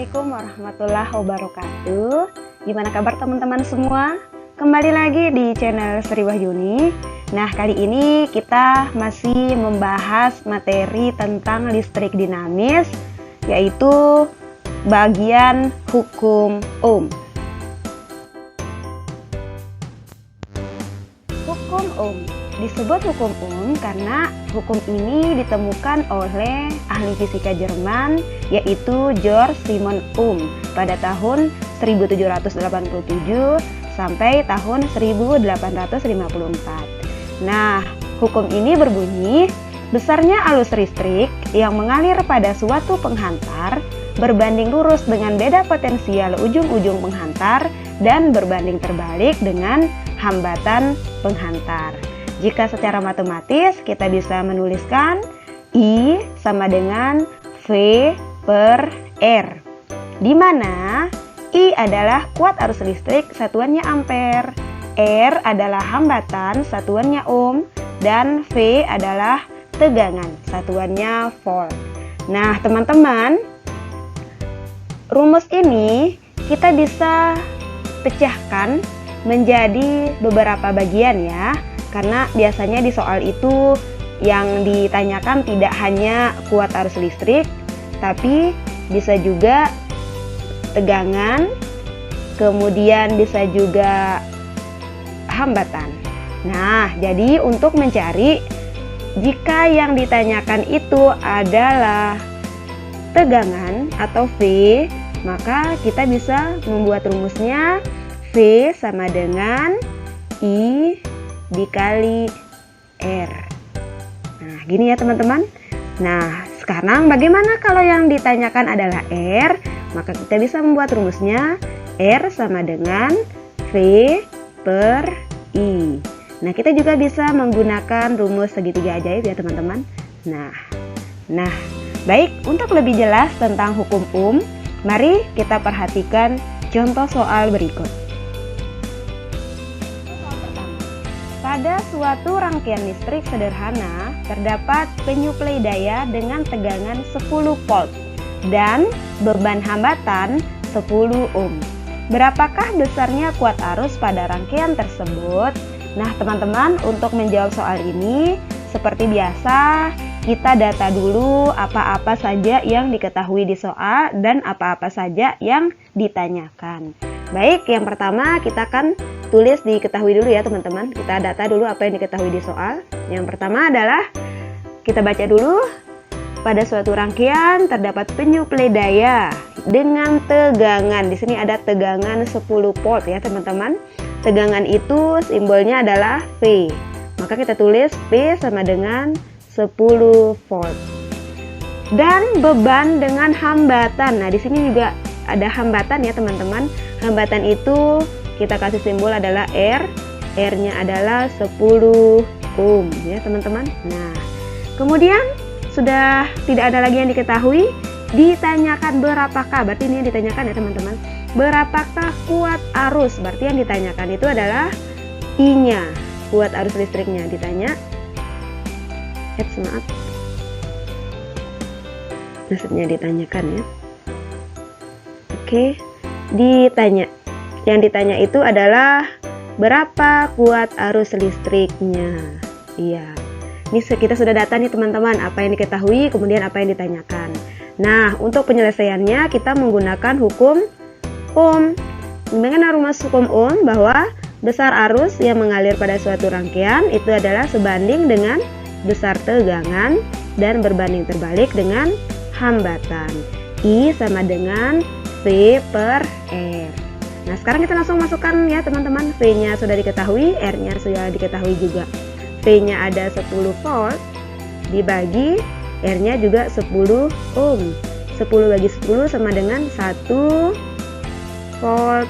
Assalamualaikum warahmatullahi wabarakatuh. Gimana kabar teman-teman semua? Kembali lagi di channel Sri Wahyuni. Nah, kali ini kita masih membahas materi tentang listrik dinamis, yaitu bagian hukum Ohm. Hukum Ohm disebut hukum Ohm karena hukum ini ditemukan oleh ahli fisika Jerman, yaitu Georg Simon Ohm pada tahun 1787 sampai tahun 1854. Nah, hukum ini berbunyi, besarnya arus listrik yang mengalir pada suatu penghantar berbanding lurus dengan beda potensial ujung-ujung penghantar dan berbanding terbalik dengan hambatan penghantar. Jika secara matematis kita bisa menuliskan I sama dengan V per R, di mana I adalah kuat arus listrik, satuannya ampere, R adalah hambatan, satuannya ohm, dan V adalah tegangan, satuannya volt. Nah, teman-teman, rumus ini kita bisa pecahkan menjadi beberapa bagian ya. Karena biasanya di soal itu yang ditanyakan tidak hanya kuat arus listrik, tapi bisa juga tegangan, kemudian bisa juga hambatan. Nah, jadi untuk mencari jika yang ditanyakan itu adalah tegangan atau V, maka kita bisa membuat rumusnya V sama dengan I dikali R. Nah, gini ya teman-teman. Nah, sekarang bagaimana kalau yang ditanyakan adalah R? Maka kita bisa membuat rumusnya R sama dengan V per I. Nah, kita juga bisa menggunakan rumus segitiga ajaib ya teman-teman. Nah, baik, untuk lebih jelas tentang hukum Ohm, mari kita perhatikan contoh soal berikut. Pada suatu rangkaian listrik sederhana, terdapat penyuplai daya dengan tegangan 10 volt dan beban hambatan 10 ohm. Berapakah besarnya kuat arus pada rangkaian tersebut? Nah, teman-teman, untuk menjawab soal ini, seperti biasa, kita data dulu apa-apa saja yang diketahui di soal dan apa-apa saja yang ditanyakan. Baik, yang pertama kita akan tulis diketahui dulu ya teman-teman. Kita data dulu apa yang diketahui di soal. Yang pertama adalah kita baca dulu, pada suatu rangkaian terdapat penyuplai daya dengan tegangan. Di sini ada tegangan 10 volt ya teman-teman. Tegangan itu simbolnya adalah V. Maka kita tulis P sama dengan 10 volt. Dan beban dengan hambatan. Nah, di sini juga ada hambatan ya teman-teman. Hambatan itu kita kasih simbol adalah R. R-nya adalah 10 ohm ya teman-teman. Nah, kemudian sudah tidak ada lagi yang diketahui. Ditanyakan berapakah, berarti ini yang ditanyakan ya teman-teman. Berapakah kuat arus? Berarti yang ditanyakan itu adalah I-nya, kuat arus listriknya. Ditanya, maaf, maksudnya ditanyakan ya. Oke, ditanya. Yang ditanya itu adalah berapa kuat arus listriknya. Iya, ini kita sudah data nih teman-teman, apa yang diketahui, kemudian apa yang ditanyakan. Nah, untuk penyelesaiannya kita menggunakan hukum Ohm. Mengenai rumus hukum Ohm bahwa besar arus yang mengalir pada suatu rangkaian itu adalah sebanding dengan besar tegangan dan berbanding terbalik dengan hambatan. I sama dengan V per R. Nah, sekarang kita langsung masukkan ya teman-teman. V-nya sudah diketahui, R-nya sudah diketahui juga. V-nya ada 10 volt dibagi R-nya juga 10 ohm. 10 bagi 10 sama dengan 1 volt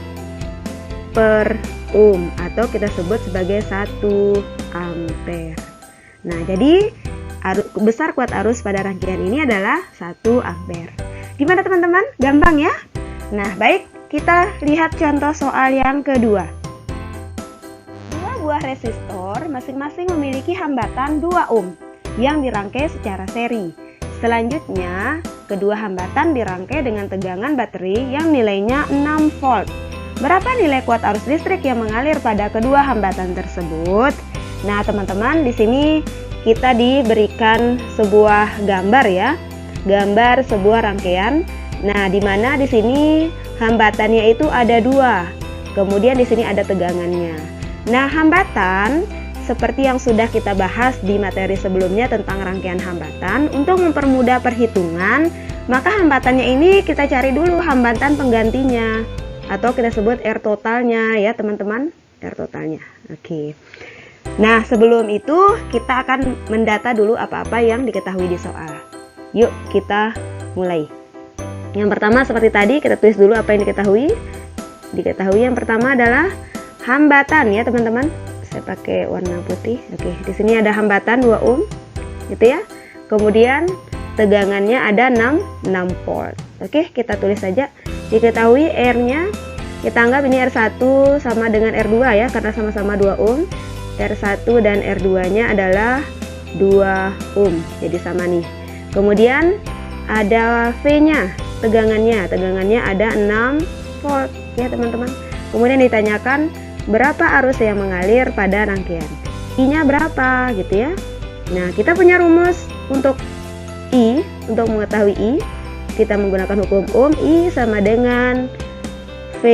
per ohm, atau kita sebut sebagai 1 ampere. Nah, jadi besar kuat arus pada rangkaian ini adalah 1 ampere. Gimana teman-teman? Gampang ya? Nah, baik. Kita lihat contoh soal yang kedua. Dua buah resistor masing-masing memiliki hambatan 2 ohm yang dirangkai secara seri. Selanjutnya, kedua hambatan dirangkai dengan tegangan baterai yang nilainya 6 volt. Berapa nilai kuat arus listrik yang mengalir pada kedua hambatan tersebut? Nah, teman-teman, di sini kita diberikan sebuah gambar ya. Gambar sebuah rangkaian. Nah, di mana di sini hambatannya itu ada 2. Kemudian di sini ada tegangannya. Nah, hambatan seperti yang sudah kita bahas di materi sebelumnya tentang rangkaian hambatan, untuk mempermudah perhitungan, maka hambatannya ini kita cari dulu hambatan penggantinya. Atau kita sebut R totalnya ya teman-teman, R totalnya. Oke. Nah, sebelum itu kita akan mendata dulu apa-apa yang diketahui di soal. Yuk kita mulai. Yang pertama seperti tadi, kita tulis dulu apa yang diketahui. Diketahui yang pertama adalah hambatan ya teman-teman. Saya pakai warna putih. Oke, di sini ada hambatan 2 ohm gitu ya. Kemudian tegangannya ada 6 volt. Oke, kita tulis saja. Diketahui R-nya, kita anggap ini R1 sama dengan R2 ya, karena sama-sama 2 ohm. R1 dan R2-nya adalah 2 ohm, jadi sama nih. Kemudian ada V-nya, tegangannya ada 6 volt ya teman-teman. Kemudian ditanyakan berapa arus yang mengalir pada rangkaian. I-nya berapa gitu ya. Nah, kita punya rumus untuk I, untuk mengetahui I. Kita menggunakan hukum Ohm, I sama dengan V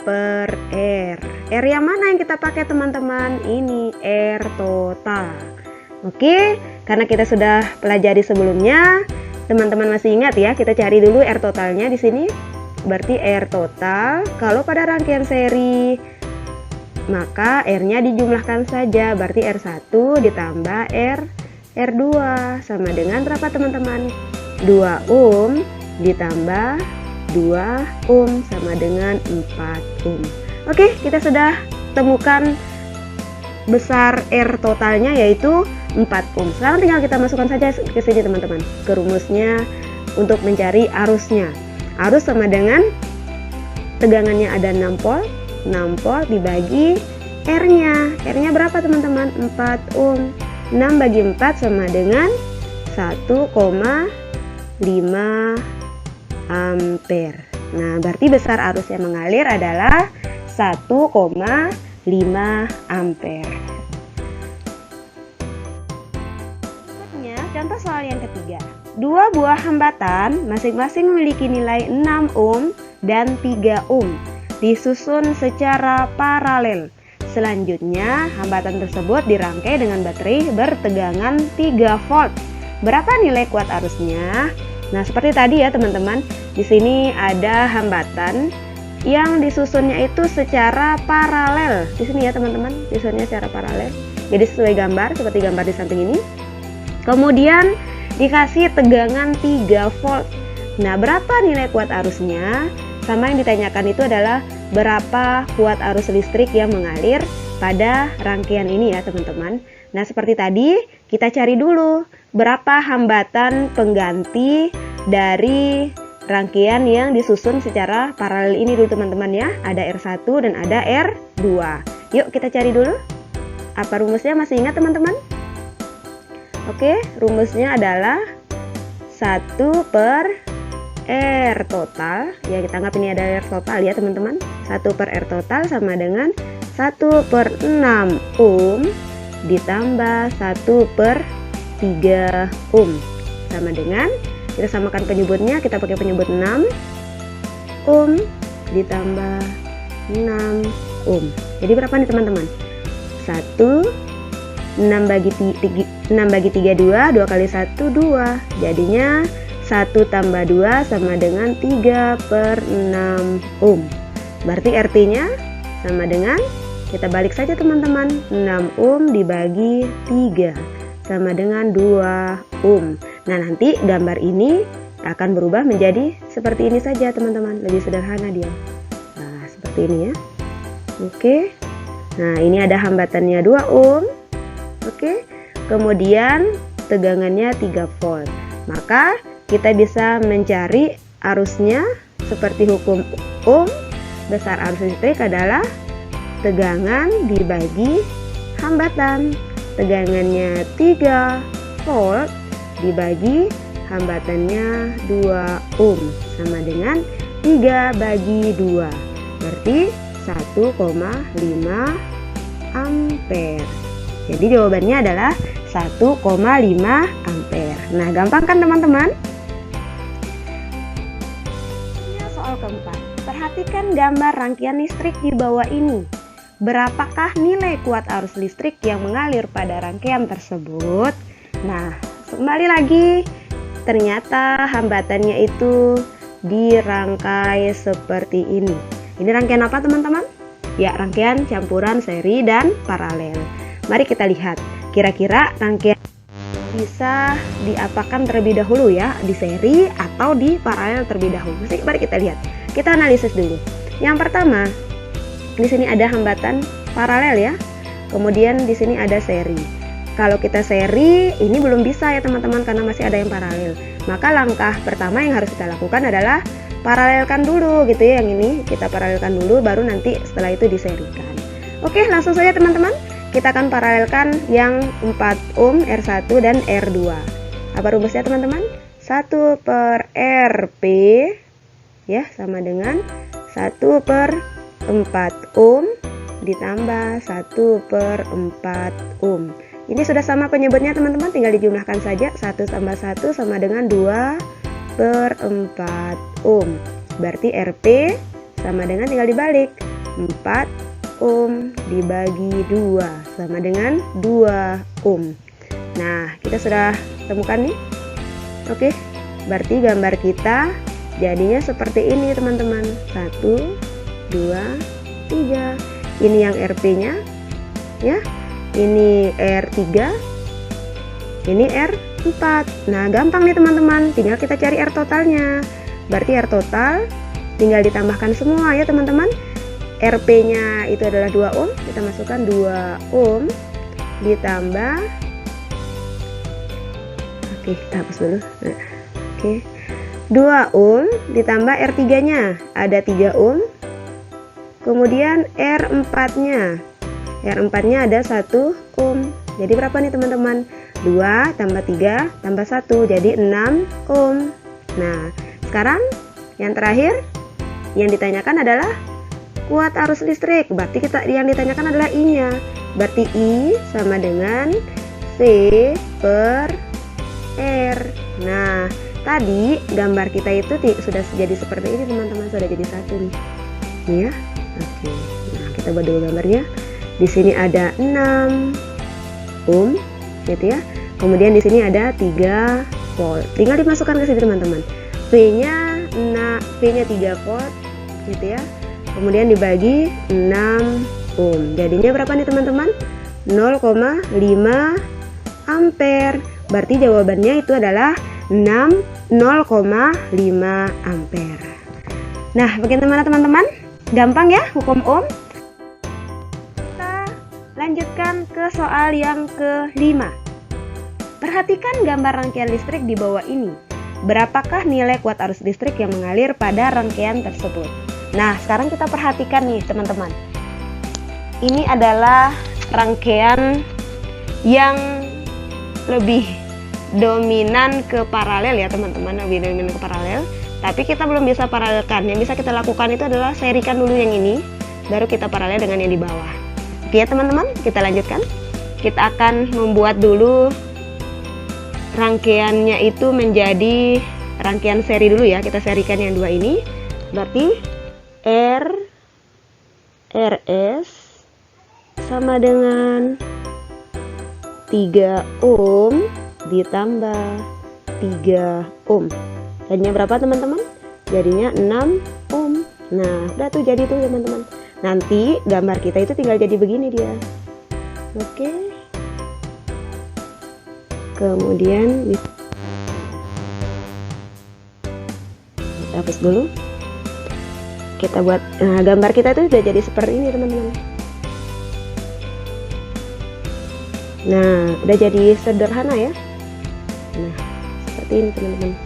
per R. R yang mana yang kita pakai teman-teman? Ini R total. Oke, karena kita sudah pelajari sebelumnya, teman-teman masih ingat ya, kita cari dulu R totalnya di sini. Berarti R total, kalau pada rangkaian seri, maka R-nya dijumlahkan saja. Berarti R1 ditambah R2 sama dengan berapa teman-teman? 2 ohm ditambah 2 ohm sama dengan 4 ohm. Oke, kita sudah temukan besar R totalnya yaitu 4 ohm. Sekarang tinggal kita masukkan saja ke sini teman-teman, ke rumusnya untuk mencari arusnya. Arus sama dengan tegangannya ada 6 volt. 6 volt dibagi R-nya. R-nya berapa teman-teman? 4 ohm. 6 bagi 4 sama dengan 1,5 ampere. Nah, berarti besar arus yang mengalir adalah 1,5 ampere. Berikutnya, contoh soal yang ketiga. Dua buah hambatan masing-masing memiliki nilai 6 ohm dan 3 ohm, disusun secara paralel. Selanjutnya, hambatan tersebut dirangkai dengan baterai bertegangan 3 volt. Berapa nilai kuat arusnya? Nah, seperti tadi ya teman-teman, di sini ada hambatan yang disusunnya itu secara paralel. Di sini ya teman-teman, disusunnya secara paralel. Jadi sesuai gambar, seperti gambar di samping ini. Kemudian dikasih tegangan 3 volt. Nah, berapa nilai kuat arusnya? Sama yang ditanyakan itu adalah berapa kuat arus listrik yang mengalir pada rangkaian ini ya teman-teman. Nah, seperti tadi kita cari dulu berapa hambatan pengganti dari rangkaian yang disusun secara paralel ini dulu teman-teman ya. Ada R1 dan ada R2. Yuk kita cari dulu. Apa rumusnya, masih ingat teman-teman? Oke, rumusnya adalah 1 per R total. Ya, kita anggap ini ada R total ya teman-teman. 1 per R total sama dengan 1 per 6 ohm ditambah 1 per 3 ohm sama dengan, kita samakan penyebutnya, kita pakai penyebut 6 ohm ditambah 6 ohm. Jadi berapa nih teman-teman? 6 bagi 3 2, 2 kali 1 2. Jadinya 1 tambah 2 sama dengan 3 per 6 ohm. Berarti RT-nya sama dengan, kita balik saja teman-teman, 6 ohm dibagi 3 sama dengan 2 ohm. Nah, nanti gambar ini akan berubah menjadi seperti ini saja teman-teman, lebih sederhana dia. Nah, seperti ini ya. Oke. Nah, ini ada hambatannya 2 ohm. Oke. Kemudian tegangannya 3 volt. Maka kita bisa mencari arusnya seperti hukum Ohm. Besar arus listrik adalah tegangan dibagi hambatan. Tegangannya 3 volt dibagi hambatannya 2 ohm sama dengan 3 bagi 2, berarti 1,5 ampere. Jadi jawabannya adalah 1,5 ampere. Nah, gampang kan teman-teman? Soal keempat, perhatikan gambar rangkaian listrik di bawah ini. Berapakah nilai kuat arus listrik yang mengalir pada rangkaian tersebut? Nah, kembali lagi, ternyata hambatannya itu dirangkai seperti ini. Ini rangkaian apa teman-teman? Ya, rangkaian campuran seri dan paralel. Mari kita lihat, kira-kira rangkaian bisa diapakan terlebih dahulu ya, di seri atau di paralel terlebih dahulu. Mari kita lihat, kita analisis dulu. Yang pertama, di sini ada hambatan paralel ya, kemudian di sini ada seri. Kalau kita seri, ini belum bisa ya teman-teman karena masih ada yang paralel. Maka langkah pertama yang harus kita lakukan adalah paralelkan dulu gitu ya, yang ini kita paralelkan dulu, baru nanti setelah itu diserikan. Oke, langsung saja teman-teman, kita akan paralelkan yang 4 ohm R1 dan R2. Apa rumusnya teman-teman? 1 per Rp ya sama dengan 1 per 4 ohm ditambah 1 per 4 ohm. Ini sudah sama penyebutnya teman-teman, tinggal dijumlahkan saja. 1 tambah 1 sama dengan 2 per 4 ohm. Berarti Rp sama dengan, tinggal dibalik, 4 ohm dibagi 2 sama dengan 2 ohm. Nah, kita sudah temukan nih. Oke, berarti gambar kita jadinya seperti ini teman-teman. 1, 2, 3. Ini yang Rp-nya ya. Ini R3, ini R4. Nah, gampang nih teman-teman, tinggal kita cari R totalnya. Berarti R total tinggal ditambahkan semua ya teman-teman. Rp-nya itu adalah 2 ohm, kita masukkan 2 ohm ditambah, oke, kita hapus dulu. Nah, oke, 2 ohm ditambah R3-nya ada 3 ohm, kemudian R4-nya ada 1 ohm. Jadi berapa nih teman-teman? 2 tambah 3 tambah 1, jadi 6 ohm. Nah, sekarang yang terakhir yang ditanyakan adalah kuat arus listrik. Berarti yang ditanyakan adalah I-nya. Berarti I sama dengan V per R. Nah, tadi gambar kita itu sudah jadi seperti ini teman-teman, sudah jadi satu nih. Ini ya. Oke. Nah, kita buat dulu gambarnya. Di sini ada 6 ohm gitu ya. Kemudian di sini ada 3 volt. Tinggal dimasukkan ke sini teman-teman. V-nya 3 volt gitu ya. Kemudian dibagi 6 ohm. Jadinya berapa nih teman-teman? 0,5 ampere. Berarti jawabannya itu adalah 0,5 ampere. Nah, bagaimana teman-teman? Gampang ya hukum ohm? Lanjutkan ke soal yang kelima. Perhatikan gambar rangkaian listrik di bawah ini. Berapakah nilai kuat arus listrik yang mengalir pada rangkaian tersebut? Nah, sekarang kita perhatikan nih teman-teman. Ini adalah rangkaian yang lebih dominan ke paralel ya teman-teman, lebih dominan ke paralel. Tapi kita belum bisa paralelkan. Yang bisa kita lakukan itu adalah serikan dulu yang ini, baru kita paralel dengan yang di bawah. Oke ya teman-teman, kita lanjutkan. Kita akan membuat dulu rangkaiannya itu menjadi rangkaian seri dulu ya. Kita serikan yang dua ini. Berarti RS sama dengan 3 ohm ditambah 3 ohm. Jadinya berapa teman-teman? Jadinya 6 ohm. Nah, udah tuh jadi tuh teman-teman. Nanti gambar kita itu tinggal jadi begini dia. Oke. Kemudian kita hapus dulu. Kita buat gambar kita itu sudah jadi seperti ini teman-teman. Nah, udah jadi sederhana ya. Nah, seperti ini teman-teman.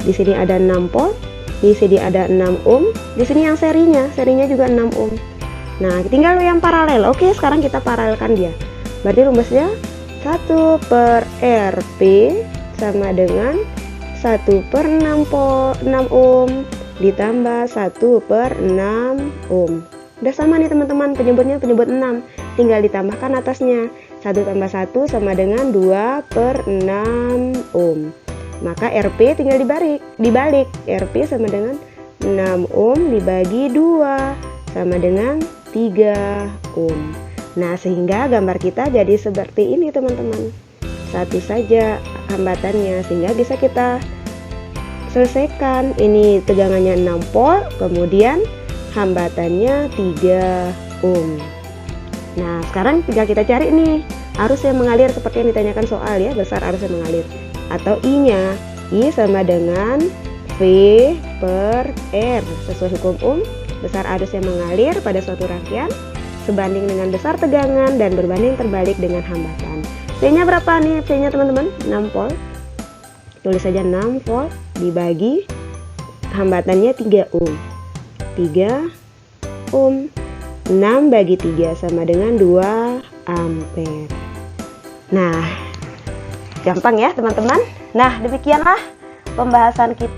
Di sini ada 6 volt. Di sini ada 6 ohm, di sini yang serinya juga 6 ohm. Nah, tinggal yang paralel. Oke, sekarang kita paralelkan dia. Berarti rumusnya 1 per Rp sama dengan 1/6 ohm ditambah 1/6 ohm. Udah sama nih teman-teman, penyebutnya penyebut 6. Tinggal ditambahkan atasnya. 1 tambah 1 sama dengan 2/6 ohm. Maka RP tinggal dibalik. RP sama dengan 6 ohm dibagi 2 sama dengan 3 ohm. Nah, sehingga gambar kita jadi seperti ini teman-teman. Satu saja hambatannya, sehingga bisa kita selesaikan. Ini tegangannya 6 volt, kemudian hambatannya 3 ohm. Nah, sekarang tinggal kita cari nih arus yang mengalir seperti yang ditanyakan soal ya, besar arus yang mengalir atau I-nya. I sama dengan V per R. Sesuai hukum Ohm, besar arus yang mengalir pada suatu rangkaian sebanding dengan besar tegangan dan berbanding terbalik dengan hambatan. V-nya berapa nih? V-nya teman-teman 6 volt. Tulis saja 6 volt dibagi hambatannya 3 ohm. 3 ohm. 6 bagi 3 sama dengan 2 ampere. Nah, gampang ya teman-teman. Nah, demikianlah pembahasan kita